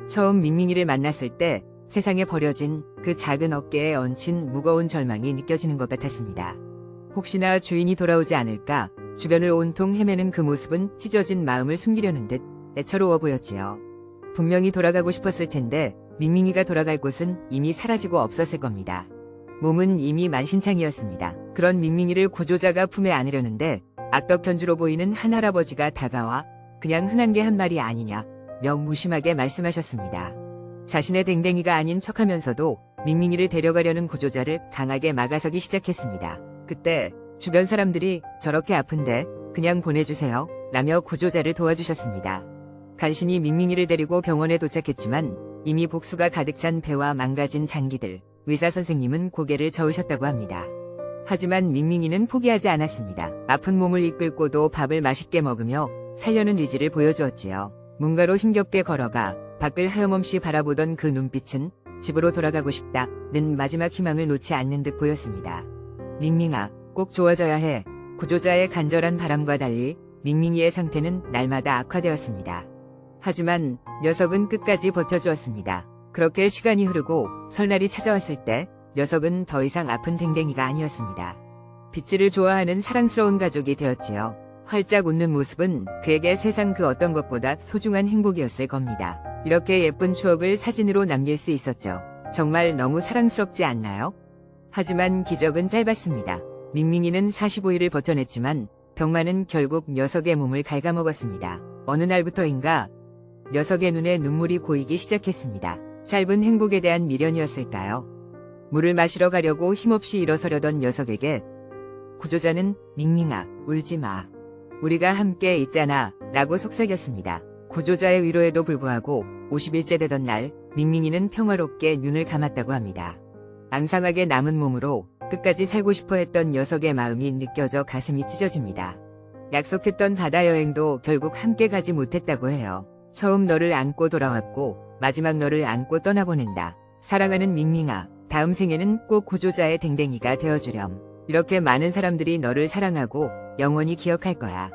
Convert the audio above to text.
처음 밍밍이를 만났을 때 세상에 버려진 그 작은 어깨에 얹힌 무거운 절망이 느껴지는 것 같았습니다. 혹시나 주인이 돌아오지 않을까 주변을 온통 헤매는 그 모습은 찢어진 마음을 숨기려는 듯 애처로워 보였지요. 분명히 돌아가고 싶었을 텐데 밍밍이가 돌아갈 곳은 이미 사라지고 없었을 겁니다. 몸은 이미 만신창이었습니다. 그런 밍밍이를 구조자가 품에 안으려는데 악덕견주로 보이는 한 할아버지가 다가와 그냥 흔한 개 한 마리 아니냐 무심하게 말씀하셨습니다. 자신의 댕댕이가 아닌 척하면서도 밍밍이를 데려가려는 구조자를 강하게 막아서기 시작했습니다. 그때 주변 사람들이 저렇게 아픈데 그냥 보내주세요 라며 구조자를 도와주셨습니다. 간신히 밍밍이를 데리고 병원에 도착했지만 이미 복수가 가득 찬 배와 망가진 장기들, 의사 선생님은 고개를 저으셨다고 합니다. 하지만 밍밍이는 포기하지 않았습니다. 아픈 몸을 이끌고도 밥을 맛있게 먹으며 살려는 의지를 보여주었지요. 문가로 힘겹게 걸어가 밖을 하염없이 바라보던 그 눈빛은 집으로 돌아가고 싶다는 마지막 희망을 놓지 않는 듯 보였습니다. 밍밍아, 꼭 좋아져야 해. 구조자의 간절한 바람과 달리 밍밍이의 상태는 날마다 악화되었습니다. 하지만 녀석은 끝까지 버텨주었습니다. 그렇게 시간이 흐르고 설날이 찾아왔을 때 녀석은 더 이상 아픈 댕댕이가 아니었습니다. 빗질을 좋아하는 사랑스러운 가족이 되었지요. 활짝 웃는 모습은 그에게 세상 그 어떤 것보다 소중한 행복이었을 겁니다. 이렇게 예쁜 추억을 사진으로 남길 수 있었죠. 정말 너무 사랑스럽지 않나요? 하지만 기적은 짧았습니다. 밍밍이는 45일을 버텨냈지만 병마는 결국 녀석의 몸을 갉아먹었습니다. 어느 날부터인가 녀석의 눈에 눈물이 고이기 시작했습니다. 짧은 행복에 대한 미련이었을까요? 물을 마시러 가려고 힘없이 일어서려던 녀석에게 구조자는 밍밍아, 울지 마. 우리가 함께 있잖아 라고 속삭였습니다. 구조자의 위로에도 불구하고 50일째 되던 날 밍밍이는 평화롭게 눈을 감았다고 합니다. 앙상하게 남은 몸으로 끝까지 살고 싶어 했던 녀석의 마음이 느껴져 가슴이 찢어집니다. 약속했던 바다 여행도 결국 함께 가지 못했다고 해요. 처음 너를 안고 돌아왔고 마지막 너를 안고 떠나보낸다. 사랑하는 밍밍아, 다음 생에는 꼭 구조자의 댕댕이가 되어주렴. 이렇게 많은 사람들이 너를 사랑하고 영원히 기억할 거야.